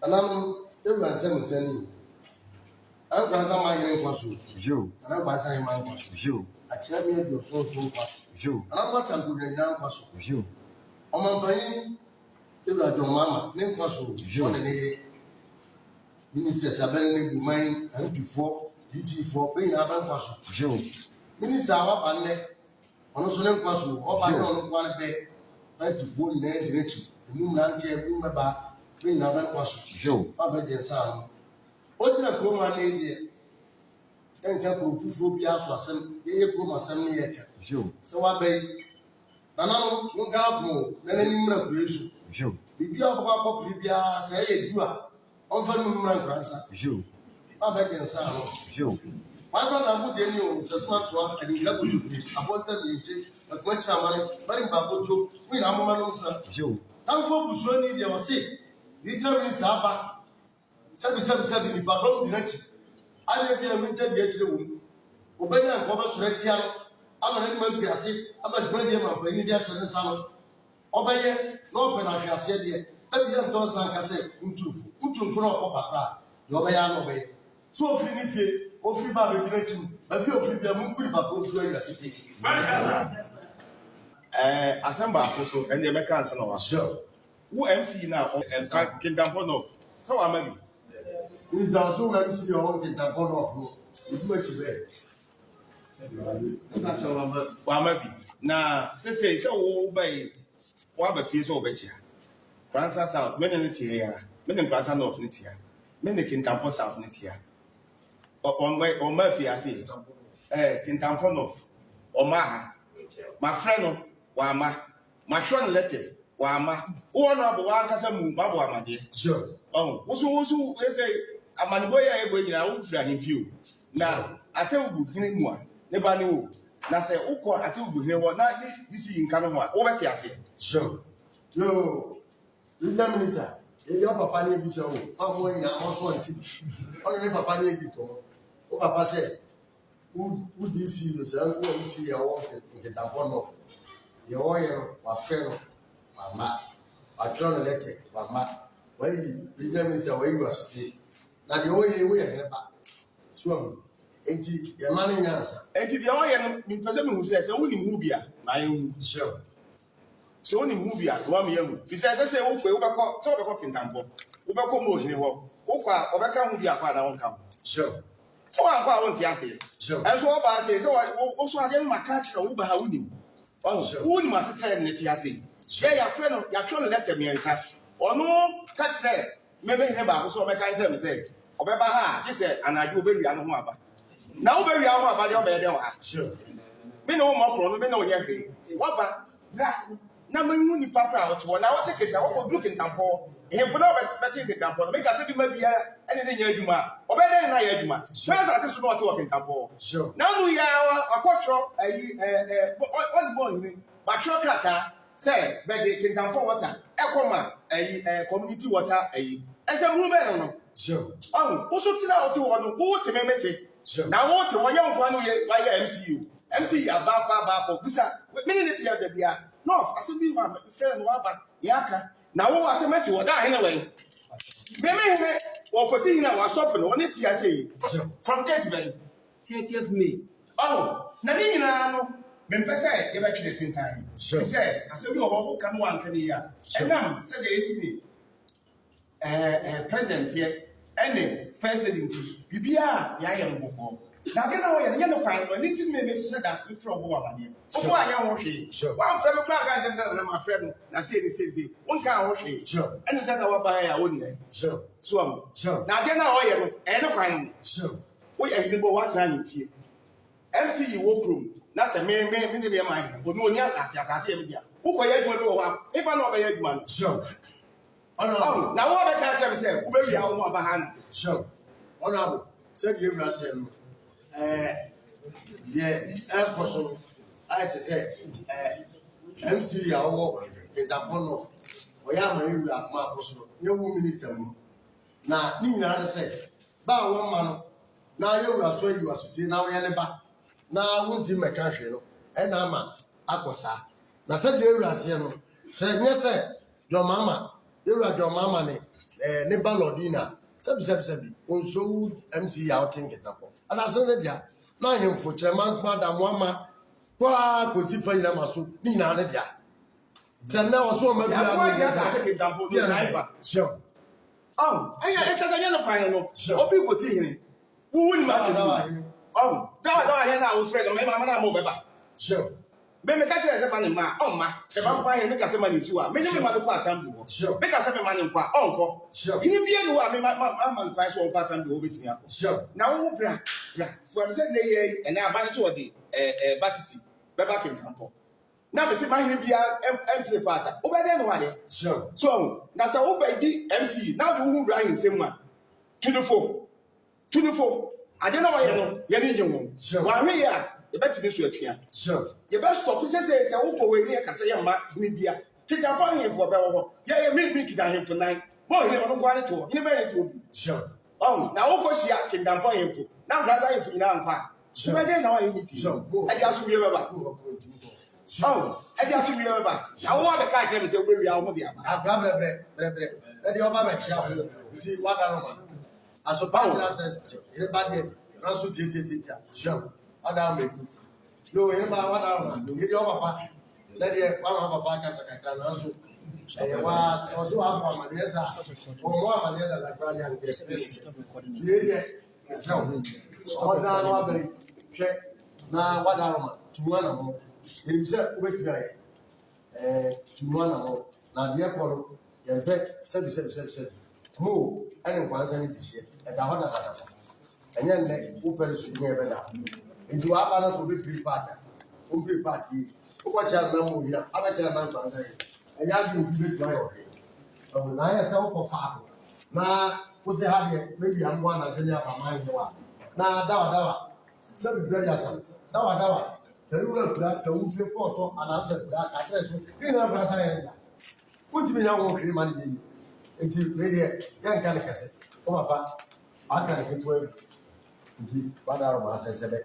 anam ewura nsɛm ankwansa manyere nkwa so anankwansa hema nkwa so akyerɛ me aduɔso so nkwa so anankwansa nkonanyina nkwa so ɔmampanyin ewura dɔmama ne nkwa so ɔne ne yere ministers abɛn ne buman mpifoɔ dgfoɔ bɛnyina abɛnkwa so minister a waba nnɛ ɔno nso ne nkwa so ɔba ne ɔno nkwa ne bɛ mpifoɔ nyinaa di n'akyi emu mmeranteɛ emu mmɛbaa bɛnyina abɛnkwa so ɔbɛgye nsa ano ogyina kurom ha na ediɛ ɛnka kuro fufuo bi aso asɛm yɛyɛ kurom asɛm no yɛ ka sɛ wabɛyi nananom nkara pomo na n'anim mmra kuro so biribi a ɔbɛkɔ akɔpere biara sɛ ɛyɛ du a ɔmfa no mmra nkransa wabɛgye nsa ano wasa na mo de ni o sɛsoma toa adewura kɔ sukuu abɔnta mmiɛnkye akoma kyerɛ amane bari mbaboto mo nyinaa moma no nsa tamfo busuo ni deɛ ɔse regional minister aba sɛbi nipa dɔm di n'akyi ade bi a minta di akyire wɔm ɔbɛnya nkɔ bɛsoro atia no ama n'anim agu ase ama dwumadie ma mpanyin de ahyɛ ne nsa no ɔbɛyɛ na ɔpɛ na ahwɛ aseɛ deɛ sɛbi yɛ ntɔn nsa nka sɛ nturumfo na ɔkɔ bakra deɛ ɔbɛyɛ ano ɔbɛyɛ so ofiri ne fie ofiri ba abɛdi n'akyi mu baabi ofiri bia mu nkuri baako ofiri ayi atete. Asɛm baako so ɛnna ɛbɛka ansa na wa. Wo MC na ɛnka kintampɔ nɔf sɛ wama bi. Minister also na MC ɔwɔ kintampɔ nɔf no ebi akyi bɛɛ. Wama bi na sese sɛ wo bɛyi waba fie sɛ ɔbɛkyia Kransa South mɛne ne tie ya mɛne Kransa North ne tia mɛne kintampɔ South ne tia ɔma fie ase kintampɔ North ɔma ha mafrɛ no wama mahwɛ no lɛtɛ wama wowɔ no abɔ wankasa mu mabɔ amadeɛ woso ɛsɛ amanebɔ yɛ a ɛbɔ nyinaa wofiri ahemfie o na atɛwogu hene mu a ne ba ne wo na sɛ wokɔ atɛwogu hene hɔ na ne disi nka no ho a wobɛte aseɛ regional minister yɛ papa ne ebisa o ɔmo nyinaa ɔso ɔnti ɔno ne papa ne ebi tɔ o papa sɛ wo dc no sɛ wo dc yɛ ɔwɔ nketampɔ nɔfo yɛ ɔyɛ no wafrɛ no wama watwerɛ no lɛtɛ wama wayi regional minister wayi wasite na deɛ ɔyɛ woyɛ hene ba so ɔmo enti yɛma ne nyansa enti deɛ ɔyɛ no mpɛ sɛ mehu sɛ wonim ho bi a maayɛ hu sɛ wonim ho bi a na wameyɛ hu fi sɛ sɛ wokɔe wobɛkɔ sɛ wobɛkɔ kintampɔ wobɛkɔ ma ohene hɔ wokɔ a ɔbɛka ho bi akɔ a na wonka ho sɛ woankɔ a wonte aseɛ ɛnso wɔba ase sɛ woso adeɛ no maka kyerɛ woba ha wonim wonim asekyerɛ ne te ase yɛfrɛ no yɛatwerɛ no lɛtɛ mmiɛnsa ɔno ka kyerɛ mɛmɛhene baako so ɔbɛka nkyerɛ me sɛ ɔbɛba ha a gye sɛ anadwo wobɛwia no ho aba na wobɛwia ho aba deɛ ɔbɛyɛ dɛ wɔ ha me ne wo mmɔkorɔ no me ne wonyɛ hwee woaba bra na mehu nipa kora a wɔte hɔ na wɔte kenta wɔkɔduru kintampɔ ehemfo na wɔbɛte kintampɔ no meka sɛ bi ma bia ɛne ne nyɛ adwuma a ɔbɛyɛ dɛ ne na yɛ adwuma bɛyɛ sɛ ase so na ɔte wɔ kintampɔ na ɔno yɛ wakɔtwerɛ ɔne bɔɔhene watwerɛ krataa sɛ bɛde kintampɔ wɔta ɛkɔma community wɔta ɛsɛ muru bɛyɛ no ɔho woso tena a ɔte hɔ no wowote memete na wowote wɔnyɛ nkwa no wayɛ mcu abaakɔ bisa mene ne te yɛ da bia no asɛm bi hɔ a frɛ no waba yɛaka na wowɔ asɛm asi wɔ da hene wɛn memehene wɔkɔsi hene a wastɔpe no ɔne te ase yi from date bɛn 30th May na ne nyinaa no mempɛ sɛ yɛbɛtwere sentan sɛ asɛm bi wɔ hɔ woka no wanka ne yi a ɛnam sɛdeɛ ɛsi ne presidentɛ ɛne first lady nti biribiaa yɛayɛ no bɔkɔɔ na ade na wɔyɛ no nyɛ no kwan no ɛne nti mmɛmɛ hyehyɛ da mefrɛ ɔbɔ wɔ amadeɛ wofo anyɛ ho hwee woamfrɛ me koraa ka nkyɛm sɛ na mafrɛ no na sei wonka ho hwee ɛne sɛ na woaba ha a wonniɛ so am na ade na wɔyɛ no ɛyɛ no kwan no woyɛ ahene bɔ woatena ahemfie mc yi wɔ kurom na sɛ me ne deɛ ma ahene ɔne ɔni asase yɛ me dea wokɔyɛ adwuma bi wɔ hɔ a mefa na ɔbɛyɛ adwuma no na wobɛka kyerɛ me sɛ wobɛwia wo ho aba ha no ɔnabo sɛdeɛ ɛwura sɛ no deɛ ɛkɔ so no ayɛ te sɛ mc a ɔwɔ kintampɔ nɔf ɔyɛ ama ɛwura akoma akɔ so no yɛwo minister mu na ne nyinaa ne sɛ ba a wɔma no na yɛwura so ayi wasotire na woyɛ ne ba na wonti mmɛka hwee no ɛna ama akɔ saa na sɛdeɛ ɛwura aseɛ no sɛ nyɛ sɛ dɔmama yɛwura dɔmama ne ne balodina sabi onso MC out in Ketapo as I said dia na him for chairman madam wama kwa ko si fa ina maso ni na ne dia sanna waso ma bia no ya sa se Ketapo dia na sure aya echa sa nya no kwan no obi ko si hene wo ni ma se dawa hene na wo frɛ no me ma na mo beba sure me ka chere se ma ne ma se ba kwa hene me ka se ma ne ti wa me nye me ma ko assembly wo me ka se me ma ne kwa onko ini bia no wa me ma kwa so onko assembly wo betimi akọ sure na wo bra for me say ne ye ene aban so wo de varsity beba Kintampo na me se ma hene bia MP party wo be dey no wa ye sure so na sa wo be di MC na wo hu bra hin sem ma 24 ade na wa ye no ye ni je ho wa hwe ya ye betimi so atua sure ye be stop say wo ko we ni e ka say ye ma ni bia Kintampo hin for be wo ye me kita hin for nine mo hin no gwa ni to ni be ni to sure na wo ko sia Kintampo hin for na brother hin for ina npa so be dey na wa ye meeting e dia so wie be ba e dia so wie be ba na wo be ka kire me say we wi a wo de aba bre e di oba be chia ho ti wada no ma aso pa tira se e ba de na so ti sure ada me no e ba wada no e di oba pa le di wa ma papa ka sakaka na so e wa so wa ma ma nesa o mo ma ne da la kwa ni an ke se ye ye so oda no abere hwe na wada no ma tuwa na mo e se obeti na ye tuwa na mo na de ko ye be se mo ene kwanza ni bihie e da hoda da enye nne wo pere so ni e be da ndu aba na so be party o be party o kwa cha na mo hia aba cha na kwanza ye enye adu nti be try o na ya se wo ko fa na wo se ha de maybe am wa na gani aba man he wa na dawa se be brother sa dawa terura kura ta wo be ko to ana se kura ka tre so ni na bra sa ye da kunti be nya wo kiri man de yi nti we de yan kan kase o papa aka ne to nti wada ro ma se be